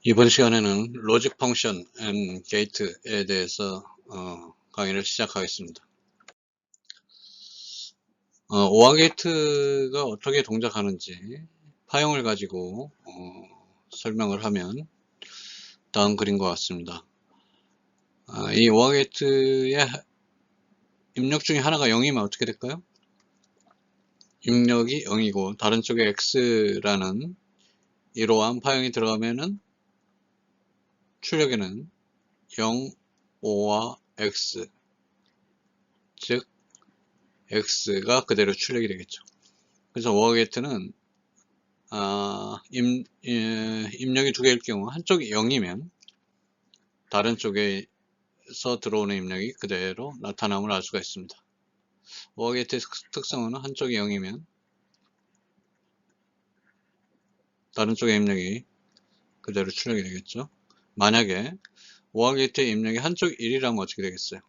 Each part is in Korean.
이번 시간에는 로직 펑션 앤 게이트에 대해서 강의를 시작하겠습니다. 오화 게이트가 어떻게 동작하는지 파형을 가지고 설명을 하면 다음 그림과 같습니다. 이 오화 게이트의 입력 중에 하나가 0이면 어떻게 될까요? 입력이 0이고 다른 쪽에 x라는 이러한 파형이 들어가면은 출력에는 0, 5와 x, 즉 x가 그대로 출력이 되겠죠. 그래서 오화 게이트는 입력이 두 개일 경우 한쪽이 0이면 다른 쪽에서 들어오는 입력이 그대로 나타남을 알 수가 있습니다. 오화 게이트의 특성은 한쪽이 0이면 다른 쪽의 입력이 그대로 출력이 되겠죠. 만약에 오화 게이트의 입력이 한쪽 1이라면 어떻게 되겠어요?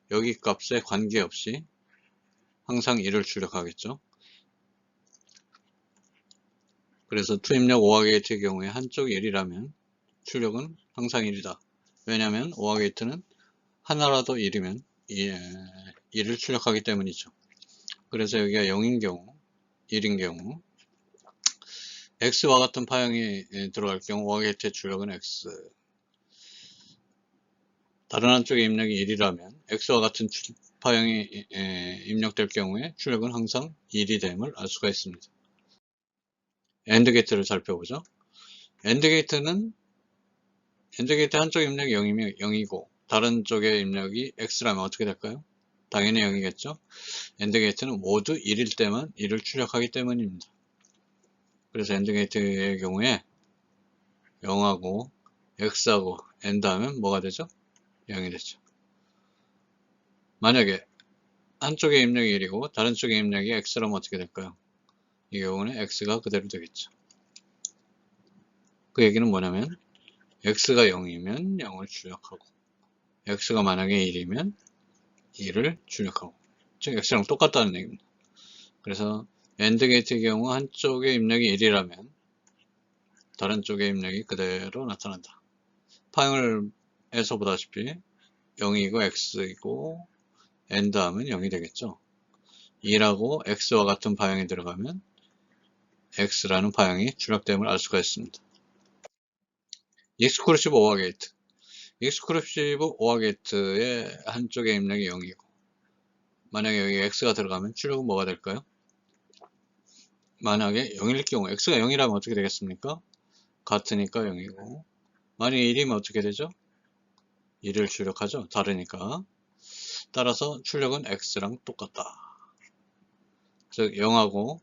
여기 값에 관계없이 항상 1을 출력하겠죠. 그래서 투입력 오화 게이트의 경우에 한쪽이 1이라면 출력은 항상 1이다. 왜냐하면 오화 게이트는 하나라도 1이면 1을 출력하기 때문이죠. 그래서 여기가 0인 경우, 1인 경우 x와 같은 파형이 들어갈 경우 오화 게이트의 출력은 x, 다른 한쪽의 입력이 1이라면 x와 같은 파형이 입력될 경우에 출력은 항상 1이 됨을 알 수가 있습니다. AND 게이트를 살펴보죠. AND 게이트 한쪽 입력이 0이면 0이고 다른 쪽의 입력이 x라면 어떻게 될까요? 당연히 0이겠죠. AND 게이트는 모두 1일 때만 1을 출력하기 때문입니다. 그래서 AND 게이트의 경우에 0하고 x하고 AND 하면 뭐가 되죠? 0이 되죠. 만약에 한쪽의 입력이 1이고 다른 쪽의 입력이 x라면 어떻게 될까요? 이 경우는 x가 그대로 되겠죠. 그 얘기는 뭐냐면 x가 0이면 0을 출력하고 x가 만약에 1이면 2를 출력하고, 즉 x랑 똑같다는 얘기입니다. 그래서 AND 게이트의 경우 한쪽의 입력이 1이라면 다른 쪽의 입력이 그대로 나타난다. 파형에서 보다시피 0이고 x이고 AND 하면 0이 되겠죠. 2라고 x와 같은 파형이 들어가면 x라는 파형이 출력됨을 알 수가 있습니다. 익스클루시브 오화 게이트. 익스클루시브 오화 게이트의 한쪽의 입력이 0이고 만약에 여기 x가 들어가면 출력은 뭐가 될까요? 만약에 0일 경우 x가 0이라면 어떻게 되겠습니까? 같으니까 0이고 만약에 1이면 어떻게 되죠? 1을 출력하죠. 다르니까. 따라서 출력은 x랑 똑같다. 즉 0하고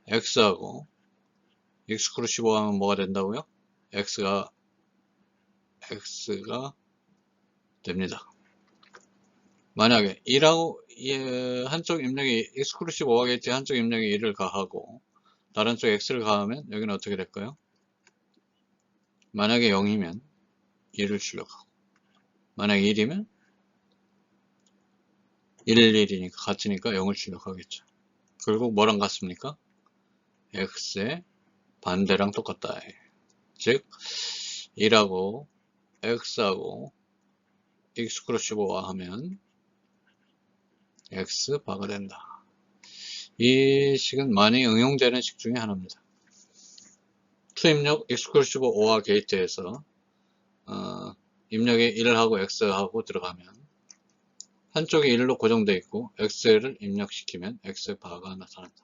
x하고 익스클루시브 하면 뭐가 된다고요? x가 됩니다. 만약에 2라고 한쪽 입력이 익스클루시브 오화 게이트 한쪽 입력이 1을 가하고 다른 쪽 x를 가하면 여기는 어떻게 될까요? 만약에 0이면 1을 출력하고 만약에 1이면 1이니까 같으니까 0을 출력하겠죠. 결국 뭐랑 같습니까? x의 반대랑 똑같다. 즉 1하고 x하고 익스클루시브화 하면 x바가 된다. 이 식은 많이 응용되는 식 중에 하나입니다. 투입력 익스클루시브 오화 게이트에서 입력에 1하고 x하고 들어가면 한쪽이 1로 고정되어 있고 x를 입력시키면 x바가 나타난다.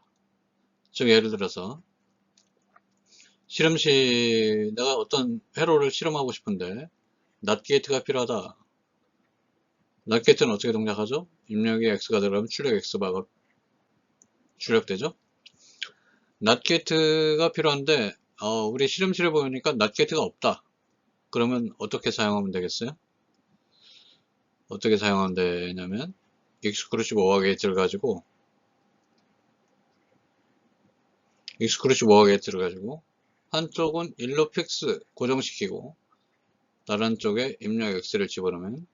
즉 예를 들어서 실험실 내가 어떤 회로를 실험하고 싶은데 낫 게이트가 필요하다. 낫 게이트는 어떻게 동작하죠? 입력이 x가 들어가면 출력 x바가 출력되죠. 낫 게이트가 필요한데 우리 실험실에 보니까 낫 게이트가 없다. 그러면 어떻게 사용하면 되겠어요? 어떻게 사용하면 되냐면 익스클루시브 오화 게이트를 가지고 한쪽은 1로 픽스 고정시키고 다른 쪽에 입력 x를 집어넣으면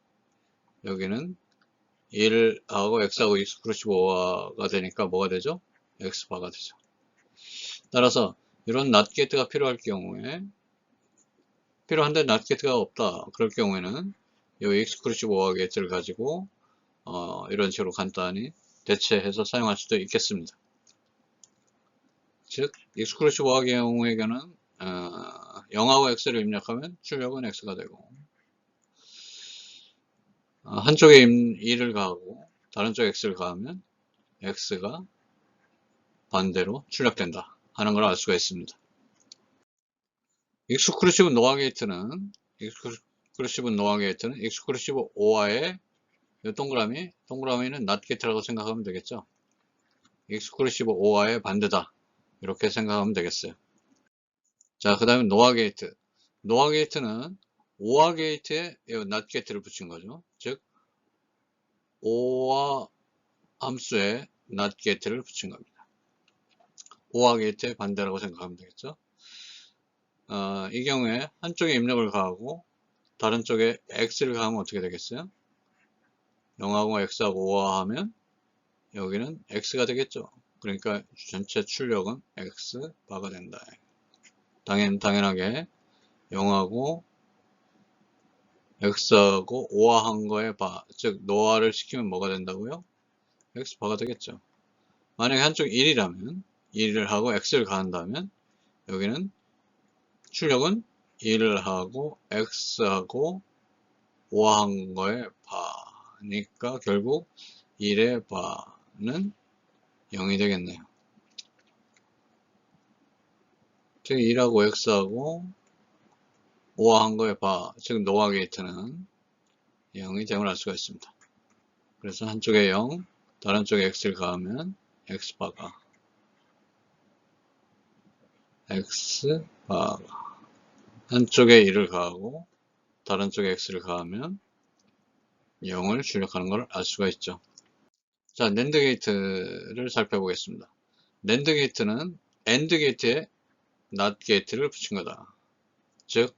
여기는 1하고 x하고 익스클루시브 오화가 되니까 뭐가 되죠? x바가 되죠. 따라서 이런 낫 게이트가 필요할 경우에, 필요한데 낫 게이트가 없다. 그럴 경우에는 이 익스클루시브 오어 게이트를 가지고 이런 식으로 간단히 대체해서 사용할 수도 있겠습니다. 즉 익스클루시브 오어 경우에는 0하고 x를 입력하면 출력은 x가 되고, 한쪽에 2를 가하고 다른 쪽에 x를 가하면 x가 반대로 출력된다 하는 걸 알 수가 있습니다. 익스클루시브 노아 게이트는 익스클루시브 오어의 동그라미는 not get라고 생각하면 되겠죠. 익스클루시브 오어의 반대다 이렇게 생각하면 되겠어요. 자, 그 다음에 노아 게이트. 노아 게이트는 오어 게이트에 not get를 붙인 거죠. 즉 오어 함수에 not get를 붙인 겁니다. 오어 게이트의 반대라고 생각하면 되겠죠. 이 경우에 한쪽에 입력을 가하고 다른 쪽에 x를 가하면 어떻게 되겠어요? 0하고 x하고 5와 하면 여기는 x가 되겠죠. 그러니까 전체 출력은 x바가 된다. 당연하게 0하고 x하고 5와 한 거에 바, 즉 노화를 시키면 뭐가 된다고요? x바가 되겠죠. 만약에 한쪽 1이라면 1을 하고 x를 가한다면 여기는 출력은 1을 하고 x하고 5와 한 거에 바니까 결국 1의 바는 0이 되겠네요. 즉 1하고 x하고 5와 한 거의 바, 즉 노아 게이트는 0이 됨을 알 수가 있습니다. 그래서 한쪽에 0, 다른 쪽에 x를 가하면 x바가 한쪽에 1을 가하고 다른 쪽에 x를 가하면 0을 출력하는 걸 알 수가 있죠. 자, 낸드 게이트를 살펴보겠습니다. 낸드 게이트는 AND 게이트에 NOT 게이트를 붙인 거다. 즉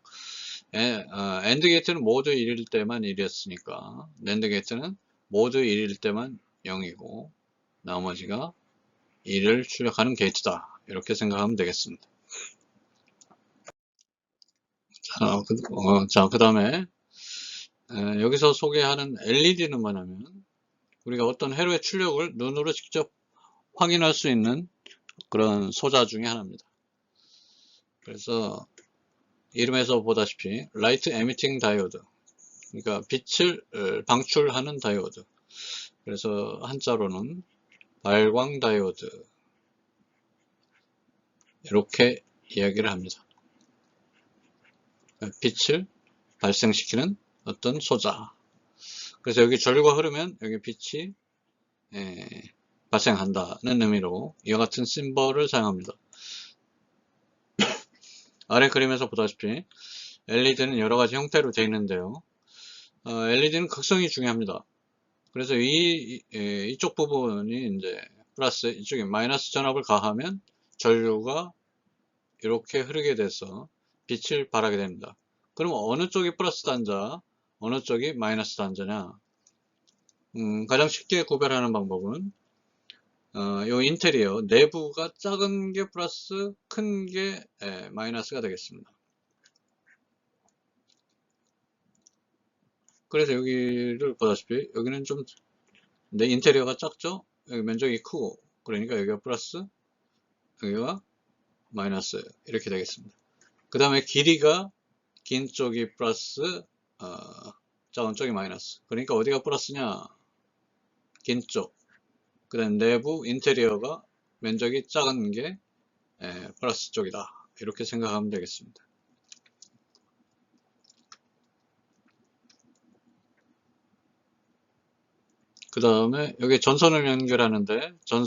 AND 게이트는 모두 1일 때만 1이었으니까 NAND 게이트는 모두 1일 때만 0이고 나머지가 1을 출력하는 게이트다 이렇게 생각하면 되겠습니다. 자, 그 다음에 여기서 소개하는 LED는 뭐냐면 우리가 어떤 회로의 출력을 눈으로 직접 확인할 수 있는 그런 소자 중에 하나입니다. 그래서 이름에서 보다시피 Light Emitting Diode, 그러니까 빛을 방출하는 다이오드, 그래서 한자로는 발광 다이오드 이렇게 이야기를 합니다. 빛을 발생시키는 어떤 소자. 그래서 여기 전류가 흐르면 여기 빛이 발생한다는 의미로 이와 같은 심벌을 사용합니다. 아래 그림에서 보다시피 LED는 여러 가지 형태로 되어 있는데요. LED는 극성이 중요합니다. 그래서 이쪽 부분이 이제 플러스, 이쪽에 마이너스 전압을 가하면 전류가 이렇게 흐르게 돼서 빛을 발하게 됩니다. 그럼 어느 쪽이 플러스 단자, 어느 쪽이 마이너스 단자냐? 가장 쉽게 구별하는 방법은 이 인테리어 내부가 작은 게 플러스, 큰 게 마이너스가 되겠습니다. 그래서 여기를 보다시피 여기는 좀 내 인테리어가 작죠? 여기 면적이 크고 그러니까 여기가 플러스, 여기가 마이너스 이렇게 되겠습니다. 그 다음에 길이가 긴 쪽이 플러스, 작은 쪽이 마이너스. 그러니까 어디가 플러스냐? 긴 쪽. 그 다음 내부 인테리어가 면적이 작은 게 플러스 쪽이다. 이렇게 생각하면 되겠습니다. 그 다음에 여기 전선을 연결하는데 선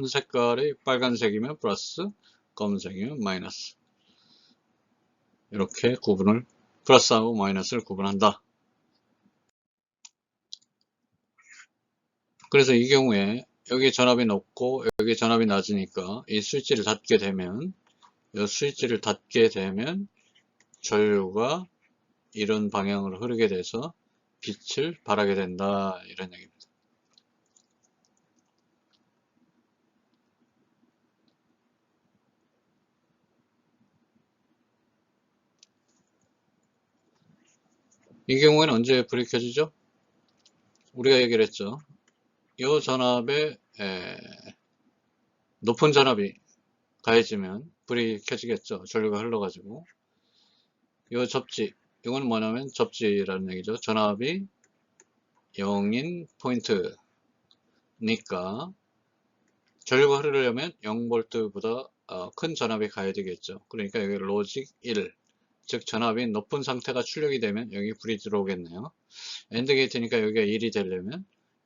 색깔이 빨간색이면 플러스, 검은색이면 마이너스. 이렇게 구분을, 플러스하고 마이너스를 구분한다. 그래서 이 경우에 여기 전압이 높고 여기 전압이 낮으니까 이 스위치를 닫게 되면 전류가 이런 방향으로 흐르게 돼서 빛을 발하게 된다 이런 얘기입니다. 이 경우에는 언제 불이 켜지죠? 우리가 얘기를 했죠. 이 전압에 높은 전압이 가해지면 불이 켜지겠죠. 전류가 흘러가지고. 이 접지, 이건 뭐냐면 접지라는 얘기죠. 전압이 0인 포인트니까 전류가 흐르려면 0V보다 큰 전압이 가야 되겠죠. 그러니까 여기 로직 1, 즉 전압이 높은 상태가 출력이 되면 여기 불이 들어오겠네요. 엔드 게이트니까 여기가 1이 되려면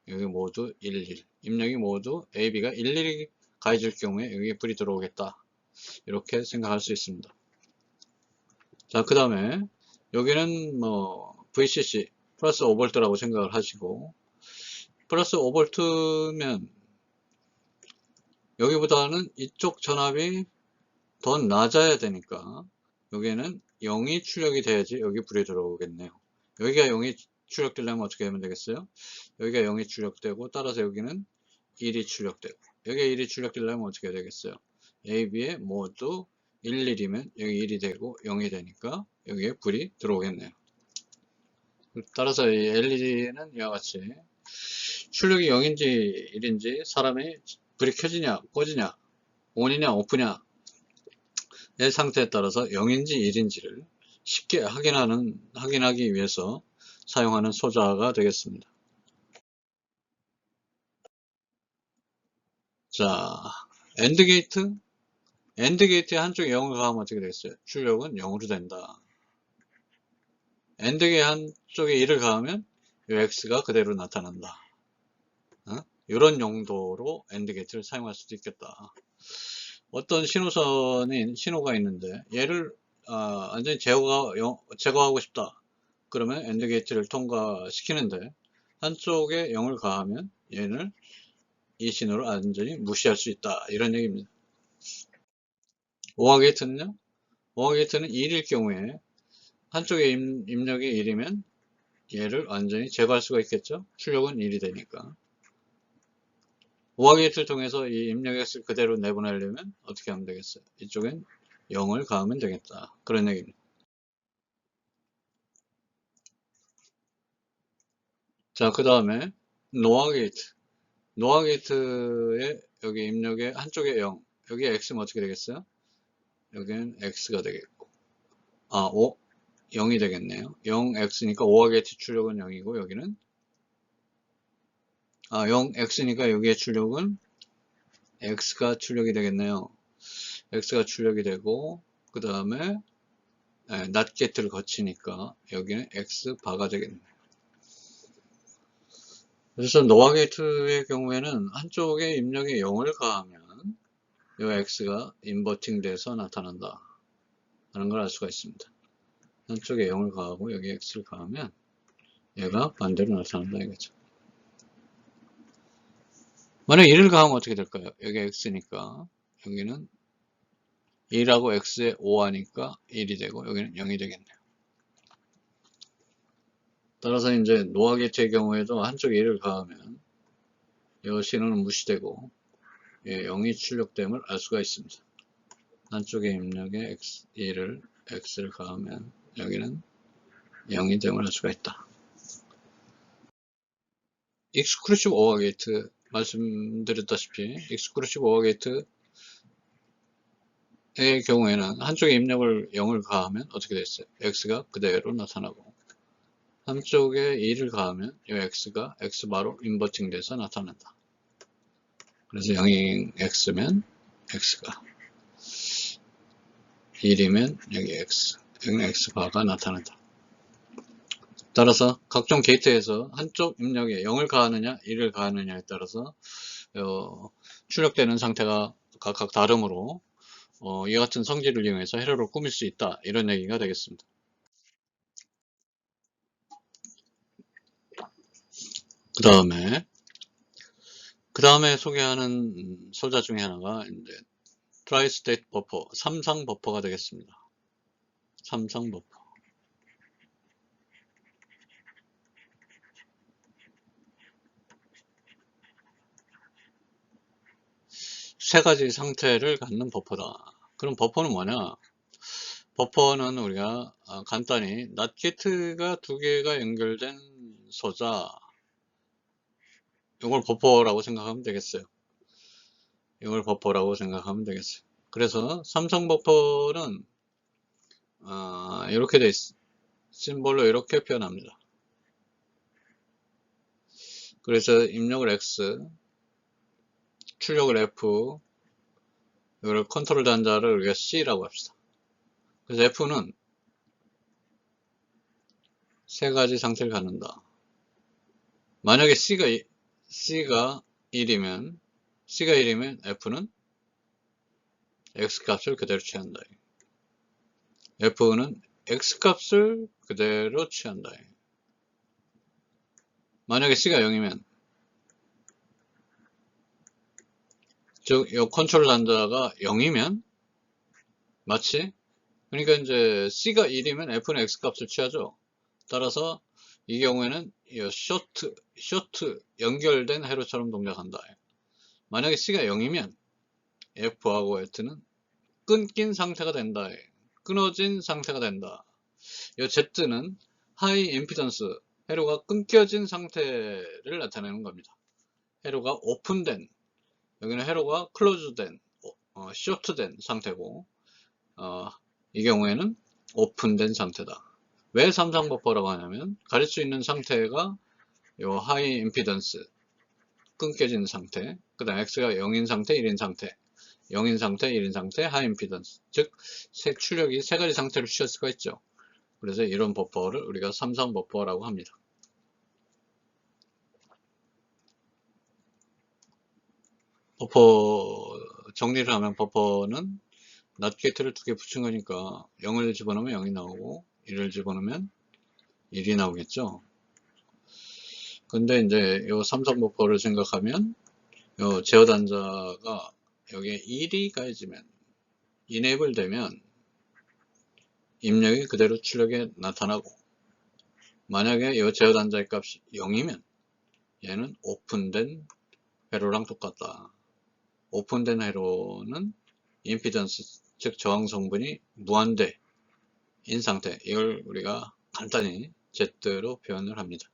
여기 모두 11, 입력이 모두 AB가 11이 가해질 경우에 여기 불이 들어오겠다. 이렇게 생각할 수 있습니다. 자, 그 다음에 여기는 뭐 VCC 플러스 5V라고 생각을 하시고, 플러스 5V면 여기보다는 이쪽 전압이 더 낮아야 되니까 여기에는 0이 출력이 돼야지 여기 불이 들어오겠네요. 여기가 0이 출력되려면 어떻게 하면 되겠어요? 여기가 0이 출력되고, 따라서 여기는 1이 출력되고, 여기가 1이 출력되려면 어떻게 되겠어요? A, B에 모두 11이면 여기 1이 되고 0이 되니까 여기에 불이 들어오겠네요. 따라서 이 LED는 이와 같이 출력이 0인지 1인지 사람이 불이 켜지냐 꺼지냐 ON이냐 OFF냐 의 상태에 따라서 0인지 1인지를 쉽게 확인하기 위해서 사용하는 소자가 되겠습니다. 자, 엔드게이트의 한쪽에 0을 가하면 어떻게 되겠어요? 출력은 0으로 된다. 엔드게이트 한쪽에 1을 가하면 이 X가 그대로 나타난다. 이런 용도로 엔드게이트를 사용할 수도 있겠다. 어떤 신호가 있는데 얘를 완전히 제거하고 싶다. 그러면 엔드 게이트를 통과시키는데 한쪽에 0을 가하면 얘는 이 신호를 완전히 무시할 수 있다. 이런 얘기입니다. OR 게이트는요? OR 게이트는 1일 경우에 한쪽에 입력이 1이면 얘를 완전히 제거할 수가 있겠죠? 출력은 1이 되니까. OR 게이트를 통해서 이 입력 X를 그대로 내보내려면 어떻게 하면 되겠어요? 이쪽엔 0을 가하면 되겠다. 그런 얘기입니다. 자, 그 다음에 노아 게이트. 노아 게이트의 여기 입력의 한쪽에 0, 여기에 X면 어떻게 되겠어요? 여기는 X가 되겠고, 0이 되겠네요. 0X니까 OR 게이트 출력은 0이고, 여기는 0X니까 여기에 출력은 X가 출력이 되겠네요. X가 출력이 되고, 그 다음에 낫 게이트를 거치니까 여기는 X 바가 되겠네요. 그래서 노아 게이트의 경우에는 한쪽에 입력에 0을 가하면 이 X가 인버팅 돼서 나타난다 하는 걸 알 수가 있습니다. 한쪽에 0을 가하고 여기 X를 가하면 얘가 반대로 나타난다 이거죠. 만약 1을 가하면 어떻게 될까요? 여기 X니까 여기는 1하고 X에 5하니까 1이 되고 여기는 0이 되겠네요. 따라서 이제 노아 게이트의 경우에도 한쪽에 1을 가하면 이 신호는 무시되고 0이 출력됨을 알 수가 있습니다. 한쪽에 입력에 1을 X를 가하면 여기는 0이 됨을 알 수가 있다. 익스클루시브 오어 게이트 말씀드렸다시피 익스클루시브 오어 게이트의 경우에는 한쪽에 입력을 0을 가하면 어떻게 됐어요? X가 그대로 나타나고 한쪽에 2를 가하면 이 X가 X바로 인버팅 돼서 나타난다. 그래서 0인 X면 X가 1이면 여기 X, 여기는 X바가 나타난다. 따라서 각종 게이트에서 한쪽 입력에 0을 가하느냐 1을 가하느냐에 따라서 출력되는 상태가 각각 다르므로 이와 같은 성질을 이용해서 회로를 꾸밀 수 있다 이런 얘기가 되겠습니다. 그 다음에 소개하는 소자 중에 하나가 이제 트라이스테이트 버퍼, 삼상 버퍼가 되겠습니다. 삼상 버퍼. 세 가지 상태를 갖는 버퍼다. 그럼 버퍼는 뭐냐? 버퍼는 우리가 간단히 낫게트가 두 개가 연결된 소자, 이걸 버퍼라고 생각하면 되겠어요. 이걸 버퍼라고 생각하면 되겠어요. 그래서 삼성 버퍼는 이렇게 돼 있어. 심볼로 이렇게 표현합니다. 그래서 입력을 X, 출력을 F, 이걸 컨트롤 단자를 우리가 C라고 합시다. 그래서 F는 세 가지 상태를 갖는다. 만약에 C가 1이면 F는 X값을 그대로 취한다. F는 X값을 그대로 취한다. 만약에 C가 0이면, 즉, 이 컨트롤 단자가 0이면, 마치, 그러니까 이제 C가 1이면 F는 X값을 취하죠. 따라서 이 경우에는 이 쇼트 연결된 회로처럼 동작한다. 만약에 C가 0이면 F하고 Z는 끊긴 상태가 된다. 끊어진 상태가 된다. 이 Z는 하이 임피던스, 회로가 끊겨진 상태를 나타내는 겁니다. 회로가 오픈된, 여기는 회로가 클로즈된, 쇼트된 상태고, 이 경우에는 오픈된 상태다. 왜 삼성 버퍼라고 하냐면, 가릴 수 있는 상태가 요 하이 임피던스, 끊겨진 상태, 그 다음 X가 0인 상태, 1인 상태, 0인 상태, 1인 상태, 하이 임피던스. 즉, 출력이 세 가지 상태를 취할 수가 있죠. 그래서 이런 버퍼를 우리가 삼성 버퍼라고 합니다. 버퍼, 정리를 하면 버퍼는 낫 게이트를 두 개 붙인 거니까 0을 집어넣으면 0이 나오고 1을 집어넣으면 1이 나오겠죠. 근데 이제 요 삼성 버퍼를 생각하면 요 제어 단자가 여기에 1이 가해지면 이네이블 되면 입력이 그대로 출력에 나타나고, 만약에 이 제어 단자의 값이 0이면 얘는 오픈된 회로랑 똑같다. 오픈된 회로는 임피던스, 즉 저항 성분이 무한대인 상태, 이걸 우리가 간단히 Z로 표현을 합니다.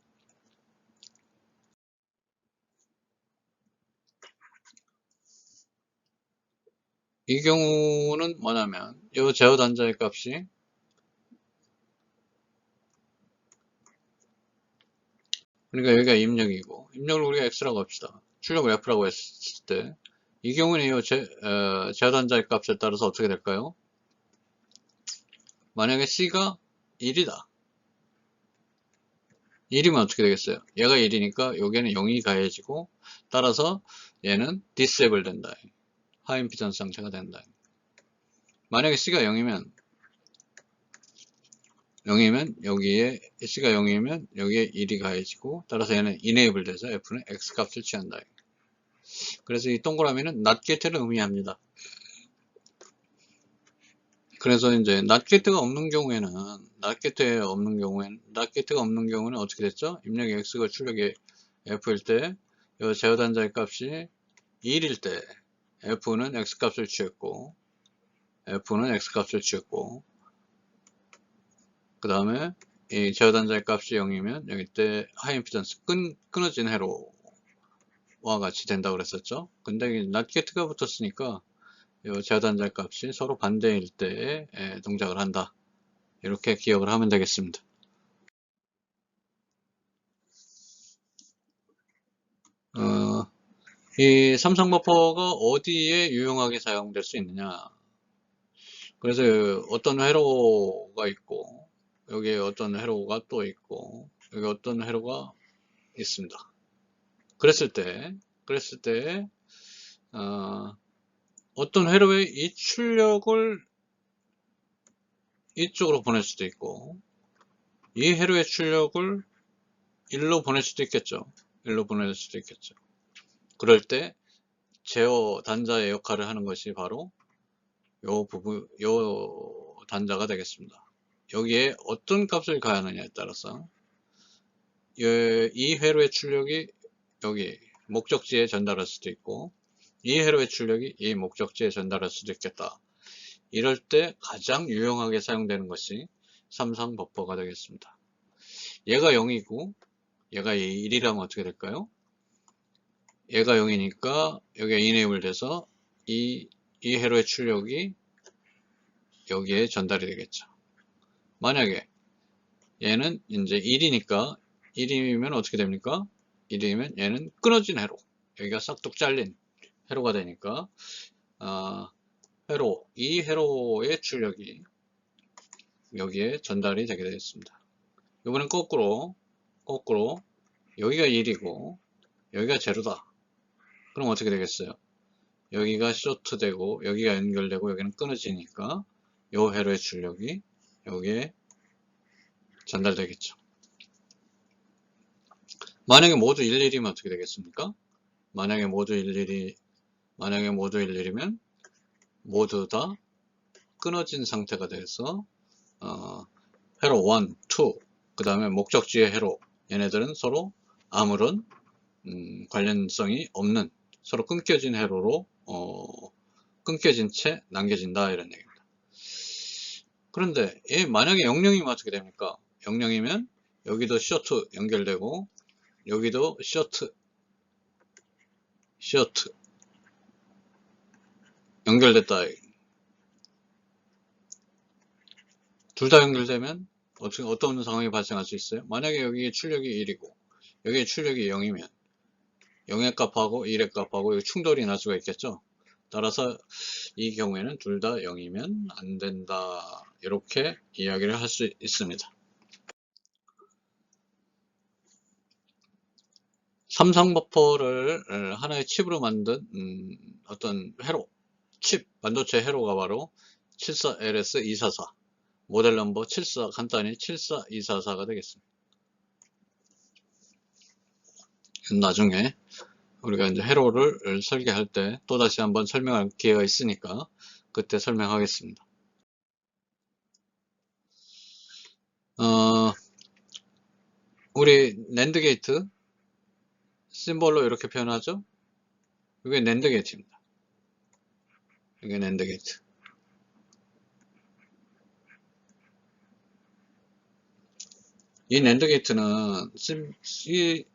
이 경우는 뭐냐면 이 제어 단자의 값이, 그러니까 여기가 입력이고, 입력을 우리가 X라고 합시다. 출력을 F라고 했을 때 이 경우는 이 제어 단자의 값에 따라서 어떻게 될까요? 만약에 C가 1이다. 1이면 어떻게 되겠어요? 얘가 1이니까 여기에는 0이 가해지고, 따라서 얘는 디세이블 된다. 하이임피던스 상태가 된다. 만약에 C가 0이면 여기에 C가 0이면 여기에 1이 가해지고, 따라서 얘는 enable 돼서 F는 X 값을 취한다. 그래서 이 동그라미는 not get를 의미합니다. 그래서 이제 not get가 없는 경우에는 not get가 없는 경우는 어떻게 됐죠? 입력이 X가 출력이 F일 때, 이 제어 단자의 값이 1일 때 F는 X 값을 취했고, 그 다음에 이 제어 단자의 값이 0이면 여기 때 하이 임피던스, 끊어진 회로와 같이 된다고 그랬었죠. 근데 이 not get가 붙었으니까 이 제어 단자의 값이 서로 반대일 때 동작을 한다. 이렇게 기억을 하면 되겠습니다. 이 삼성 버퍼가 어디에 유용하게 사용될 수 있느냐. 그래서 어떤 회로가 있고, 여기에 어떤 회로가 또 있고, 여기 어떤 회로가 있습니다. 그랬을 때, 어떤 회로의 이 출력을 이쪽으로 보낼 수도 있고, 이 회로의 출력을 일로 보낼 수도 있겠죠. 그럴 때 제어 단자의 역할을 하는 것이 바로 요 단자가 되겠습니다. 여기에 어떤 값을 가하느냐에 따라서 이 회로의 출력이 여기 목적지에 전달할 수도 있고, 이 회로의 출력이 이 목적지에 전달할 수도 있겠다. 이럴 때 가장 유용하게 사용되는 것이 삼성 버퍼가 되겠습니다. 얘가 0이고 얘가 1이라면 어떻게 될까요? 얘가 0이니까 여기에 enable 돼서 이 회로의 출력이 여기에 전달이 되겠죠. 만약에 얘는 이제 1이니까 1이면 어떻게 됩니까? 1이면 얘는 끊어진 회로, 여기가 싹둑 잘린 회로가 되니까 이 회로의 출력이 여기에 전달이 되게 되겠습니다. 이번엔 거꾸로 여기가 1이고 여기가 제로다. 그럼 어떻게 되겠어요? 여기가 쇼트 되고 여기가 연결되고 여기는 끊어지니까 이 회로의 출력이 여기에 전달되겠죠. 만약에 모두 11이면 어떻게 되겠습니까? 만약에 모두 11이면 모두 다 끊어진 상태가 돼서 회로 1, 2, 그 다음에 목적지의 회로, 얘네들은 서로 아무런 관련성이 없는 서로 끊겨진 회로로 끊겨진 채 남겨진다, 이런 얘기입니다. 그런데 만약에 00이면 어떻게 됩니까? 00이면 여기도 쇼트 연결되고 여기도 쇼트 연결됐다. 둘 다 연결되면 어떤 상황이 발생할 수 있어요? 만약에 여기에 출력이 1이고 여기에 출력이 0이면 0의 값하고 1의 값하고 충돌이 날 수가 있겠죠. 따라서 이 경우에는 둘 다 0이면 안 된다, 이렇게 이야기를 할 수 있습니다. 삼성 버퍼를 하나의 칩으로 만든 어떤 회로, 칩, 반도체 회로가 바로 74LS244, 모델 넘버 74, 간단히 74244가 되겠습니다. 나중에 우리가 이제 회로를 설계할 때 또다시 한번 설명할 기회가 있으니까 그때 설명하겠습니다. 우리 낸드 게이트 심볼로 이렇게 표현하죠. 이게 낸드 게이트입니다. 이게 낸드 게이트. 이 낸드 게이트는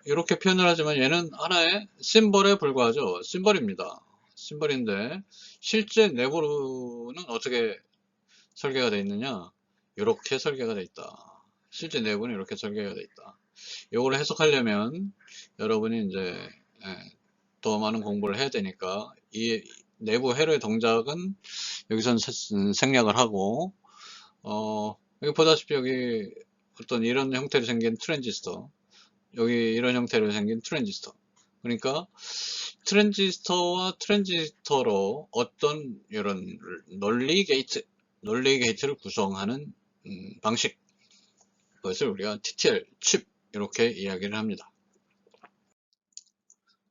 이렇게 표현을 하지만 얘는 하나의 심볼에 불과하죠. 심볼입니다. 심볼인데 실제 내부는 어떻게 설계가 되어 있느냐, 이렇게 설계가 되어 있다. 실제 내부는 이렇게 설계가 되어 있다. 이걸 해석하려면 여러분이 이제 더 많은 공부를 해야 되니까 이 내부 회로의 동작은 여기선 생략을 하고 여기 보다시피 여기 어떤 이런 형태로 생긴 트랜지스터, 여기 이런 형태로 생긴 트랜지스터, 그러니까 트랜지스터와 트랜지스터로 어떤 이런 논리 게이트를 구성하는 방식, 그것을 우리가 TTL, 칩, 이렇게 이야기를 합니다.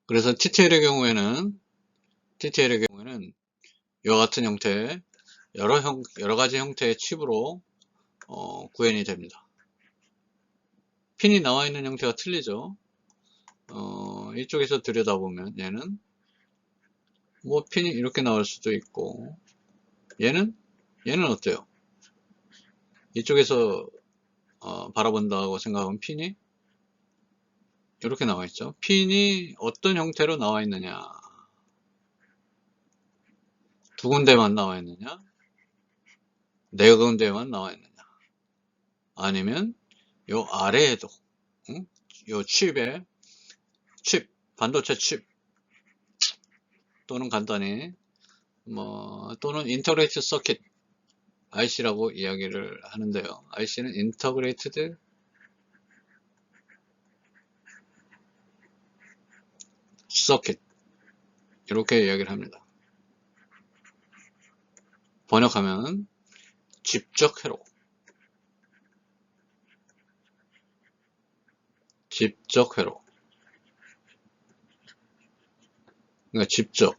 그래서 TTL의 경우에는 이와 같은 형태의 여러 가지 형태의 칩으로 구현이 됩니다. 핀이 나와 있는 형태가 틀리죠. 이쪽에서 들여다보면 얘는 뭐 핀이 이렇게 나올 수도 있고, 얘는 어때요? 이쪽에서 바라본다고 생각하면 핀이 이렇게 나와 있죠. 핀이 어떤 형태로 나와 있느냐, 두 군데만 나와 있느냐, 네 군데만 나와 있느냐, 아니면 요 아래에도 요 반도체 칩, 또는 간단히 또는 인터그레이트 서킷 IC라고 이야기를 하는데요. IC는 인터그레이티드 서킷, 이렇게 이야기를 합니다. 번역하면 집적 회로, 그러니까 집적,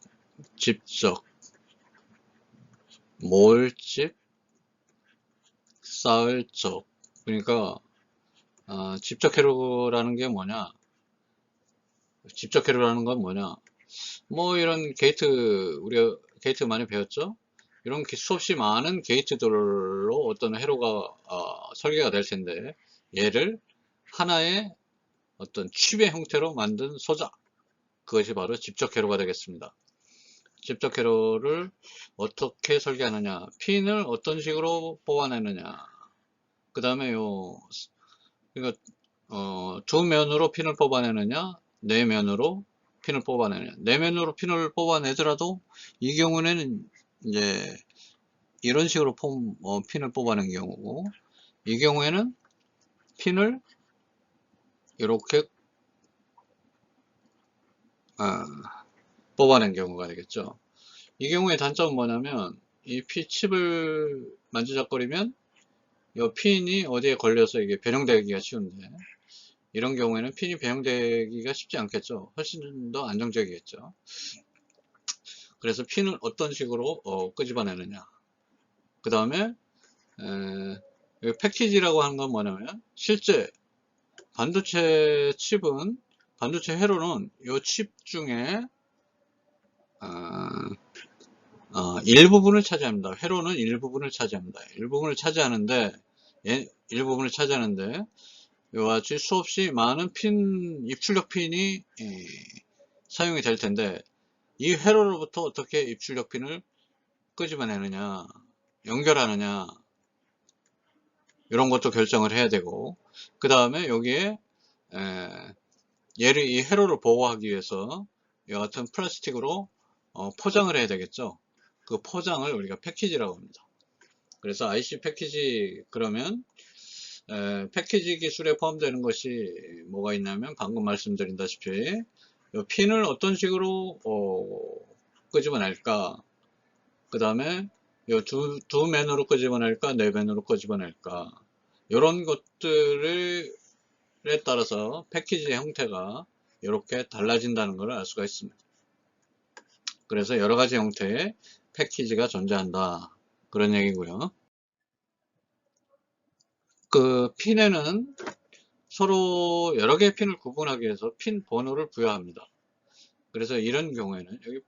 몰집, 쌓을적. 그러니까 집적 회로라는 게 뭐냐? 집적 회로라는 건 뭐냐? 뭐 이런 게이트, 우리가 게이트 많이 배웠죠? 이런 수없이 많은 게이트들로 어떤 회로가 설계가 될 텐데, 얘를 하나의 어떤 칩의 형태로 만든 소자, 그것이 바로 집적 회로가 되겠습니다. 집적 회로를 어떻게 설계하느냐, 핀을 어떤 식으로 뽑아내느냐, 그 다음에 그러니까 두 면으로 핀을 뽑아내느냐, 네 면으로 핀을 뽑아내느냐. 네 면으로 핀을 뽑아내더라도 이 경우에는 이제 이런 식으로 핀을 뽑아낸 경우고, 이 경우에는 핀을 이렇게 뽑아낸 경우가 되겠죠. 이 경우의 단점은 뭐냐면, 이 칩을 만지작거리면 이 핀이 어디에 걸려서 이게 변형되기가 쉬운데, 이런 경우에는 핀이 변형되기가 쉽지 않겠죠. 훨씬 더 안정적이겠죠. 그래서 핀을 어떤 식으로 끄집어내느냐. 그 다음에 패키지라고 하는 건 뭐냐면, 실제 반도체 칩은, 반도체 회로는 이 칩 중에 일부분을 차지합니다. 회로는 일부분을 차지합니다. 일부분을 차지하는데 이와 같이 수없이 많은 입출력 핀이 사용이 될 텐데, 이 회로로부터 어떻게 입출력 핀을 끄집어내느냐, 연결하느냐, 이런 것도 결정을 해야 되고, 그 다음에 여기에 이 회로를 보호하기 위해서 이와 같은 플라스틱으로 포장을 해야 되겠죠. 그 포장을 우리가 패키지라고 합니다. 그래서 IC 패키지, 그러면 패키지 기술에 포함되는 것이 뭐가 있냐면, 방금 말씀드린다시피 이 핀을 어떤 식으로 끄집어낼까, 그 다음에 두 면으로 끄집어낼까, 네 면으로 끄집어낼까, 이런 것들에 따라서 패키지 형태가 이렇게 달라진다는 걸 알 수가 있습니다. 그래서 여러 가지 형태의 패키지가 존재한다, 그런 얘기고요. 그 핀에는 서로 여러 개의 핀을 구분하기 위해서 핀 번호를 부여합니다. 그래서 이런 경우에는 여기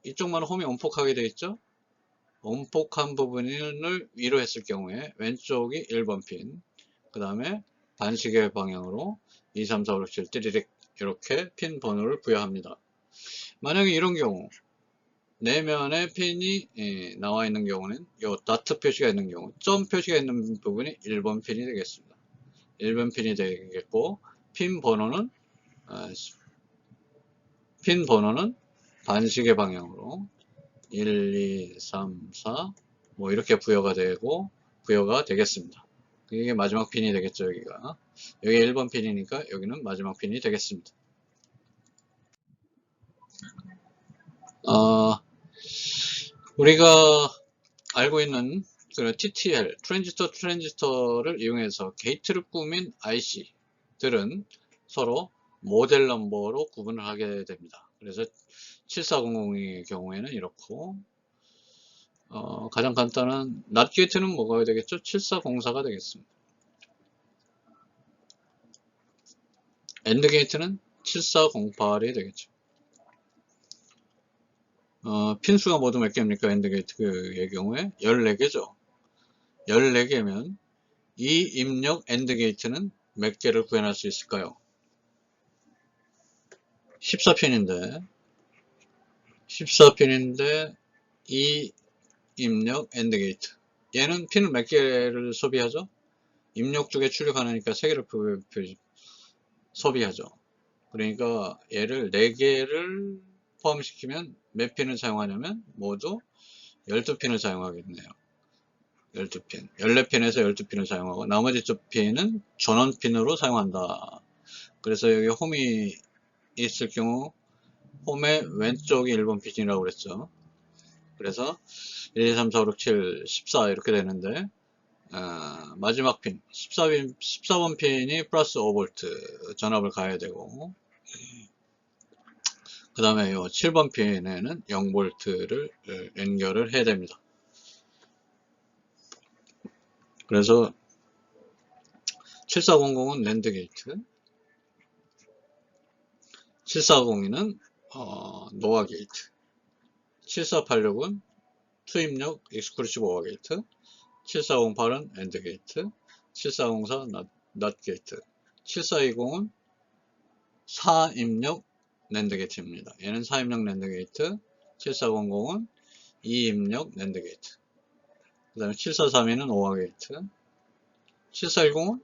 이쪽만 홈이 온폭하게 되어 있죠. 온폭한 부분을 위로 했을 경우에 왼쪽이 1번 핀, 그 다음에 반시계 방향으로 2, 3, 4, 5, 6, 7 띠리릭 이렇게 핀 번호를 부여합니다. 만약에 이런 경우 내면에 핀이 나와 있는 경우는 이 다트 표시가 있는 경우, 점 표시가 있는 부분이 1번 핀이 되겠습니다. 1번 핀이 되겠고, 핀 번호는 반시계 방향으로 1, 2, 3, 4 뭐 이렇게 부여가 되겠습니다. 이게 마지막 핀이 되겠죠. 여기 1번 핀이니까 여기는 마지막 핀이 되겠습니다. 우리가 알고 있는 TTL, 트랜지스터를 이용해서 게이트를 꾸민 IC들은 서로 모델 넘버로 구분을 하게 됩니다. 그래서 7400의 경우에는 이렇고, 가장 간단한 낫 게이트는 뭐가 되겠죠? 7404가 되겠습니다. 엔드 게이트는 7408이 되겠죠. 핀수가 모두 몇 개입니까? 엔드 게이트의 경우에 14개죠. 14개면 이 입력 엔드 게이트는 몇 개를 구현할 수 있을까요? 14핀인데 이 입력 엔드 게이트, 얘는 핀을 몇 개를 소비하죠? 입력 2개 출력하니까 3개를 소비하죠. 그러니까 얘를 4개를 포함시키면 몇 핀을 사용하냐면 모두 12핀을 사용하겠네요. 12핀, 14핀에서 12핀을 사용하고, 나머지 2핀은 전원핀으로 사용한다. 그래서 여기 홈이 있을 경우 홈의 왼쪽이 1번 핀이라고 그랬죠. 그래서 1, 2, 3, 4, 5, 6, 7, 14 이렇게 되는데, 마지막 핀 14번 핀이 플러스 5V 전압을 가해야 되고, 그 다음에 7번 핀에는 0V를 연결을 해야 됩니다. 그래서 7400은 랜드 게이트, 7402는 노아 게이트, 7486은 투입력 익스클루시브 오어 게이트, 7408은 엔드 게이트, 7404 낫 게이트, 7420은 4입력 낸드 게이트입니다. 얘는 4입력 낸드 게이트, 7400은 2입력 낸드 게이트, 그 다음에 7432는 오어 게이트, 7410은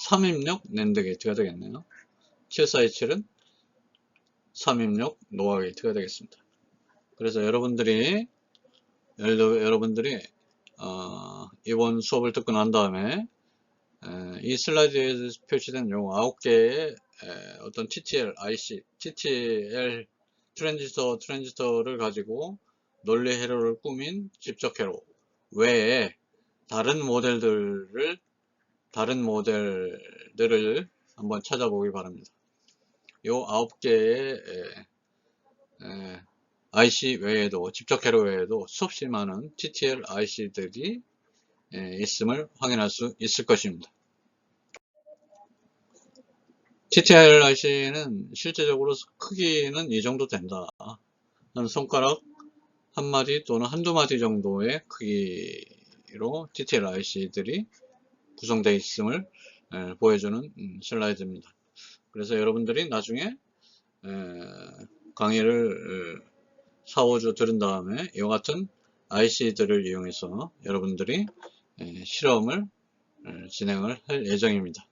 3입력 낸드 게이트가 되겠네요. 7427은 3입력 노아 게이트가 되겠습니다. 그래서 여러분들이 이번 수업을 듣고 난 다음에 이 슬라이드에 표시된 요 9개의 어떤 TTL, IC, TTL 트랜지스터를 가지고 논리 회로를 꾸민 집적 회로 외에 다른 모델들을 한번 찾아보기 바랍니다. 요 9개의 IC 외에도, 집적 회로 외에도 수없이 많은 TTL IC들이 있음을 확인할 수 있을 것입니다. TTL IC는 실제적으로 크기는 이 정도 된다. 한 손가락 한 마디 또는 한두 마디 정도의 크기로 TTL IC들이 구성되어 있음을 보여주는 슬라이드입니다. 그래서 여러분들이 나중에 강의를 4, 5주 들은 다음에 이와 같은 IC들을 이용해서 여러분들이 실험을 진행을 할 예정입니다.